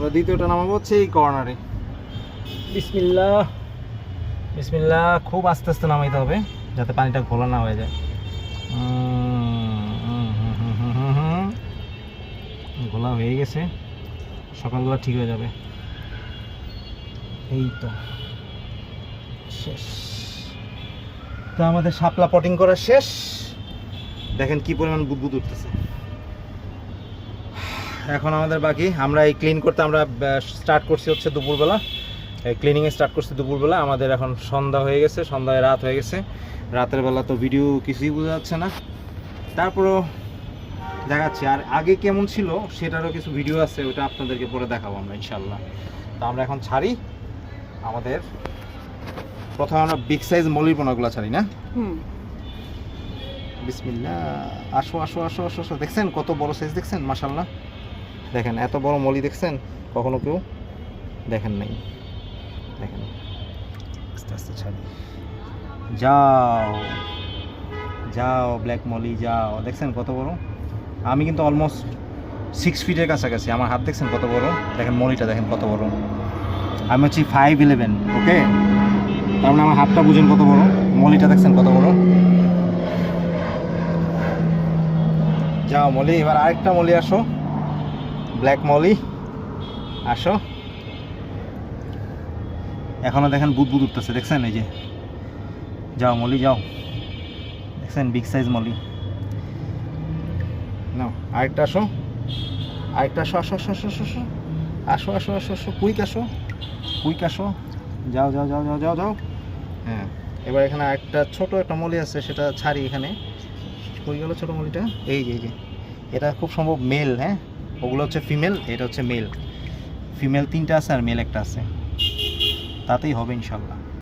আমরা দ্বিতীয়টা নামাবো হচ্ছে এই কর্নারে। বিসমিল্লাহ বিসমিল্লাহ। খুব আস্তে আস্তে নামাইতে হবে যাতে পানিটা ঘোলা না হয়ে যায়। ঘোলা হয়ে গেছে, সকালবেলা ঠিক হয়ে যাবে। এই তো শেষ। তো আমাদের শাপলা পটিং করা শেষ। দেখেন কি পরিমাণ বুদবুদ উঠতেছে। এখন আমাদের বাকি, আমরা এই ক্লিন করতে আমরা স্টার্ট করছি হচ্ছে দুপুরবেলা। ক্লিনিংয়ে স্টার্ট করছি দুপুরবেলা। আমাদের এখন সন্ধ্যা হয়ে গেছে, সন্ধ্যায় রাত হয়ে গেছে। রাতের বেলা তো ভিডিও কিছুই বোঝা যাচ্ছে না, তারপরও দেখাচ্ছি। আর আগে কেমন ছিল সেটারও কিছু ভিডিও আছে, ওটা আপনাদেরকে পরে দেখাবো আমরা ইনশাল্লাহ। তো আমরা এখন ছাড়ি আমাদের, প্রথমে আমরা বিগ সাইজ মলির পোনাগুলো ছাড়ি না। বিসমিল্লাহ। আসো আসো আসো আসো আসো। দেখছেন কত বড় সাইজ, দেখছেন মাশাআল্লাহ। দেখেন এত বড় মলি দেখছেন কখনো কেউ দেখেন নাই। দেখেন আস্তে আস্তে ছাড়ি। যাও যাও ব্ল্যাক মলি যাও। দেখছেন কত বড়। আমি কিন্তু অলমোস্ট 6 ফিটের কাছাকাছি। আমার হাত দেখছেন কত বড়। দেখেন মলিটা দেখেন কত বড়। আমি হচ্ছি 5'11", ওকে। তার মানে আমার হাতটা বুঝেন কত বড়। মলিটা দেখছেন কত বড়। যাও মলি। এবার আরেকটা মলি আসো, ব্ল্যাক মলি আসো। এখনো দেখেন বুদবুদ উঠতেছে, দেখছেন এই যে। যাও মলি যাও। দেখছেন বিগ সাইজ মলি। নাও আরেকটা আসো, আরেকটা আসো আসো আসো আসো আসো আসো আসো আসো আসো। কুইক আসো, কুইক আসো। যাও যাও যাও যাও যাও যাও। হ্যাঁ, এবার এখানে আরেকটা ছোট একটা মলি আছে, সেটা ছাড়ি এখানে। কই গেল ছোট মলিটা? এই যে এই যে, এটা খুব সম্ভব মেল। হ্যাঁ, ওগুলো হচ্ছে ফিমেল, এটা হচ্ছে মেল। ফিমেল 3টা আছে আর মেল একটা আছে, তাতেই হবে ইনশাল্লাহ।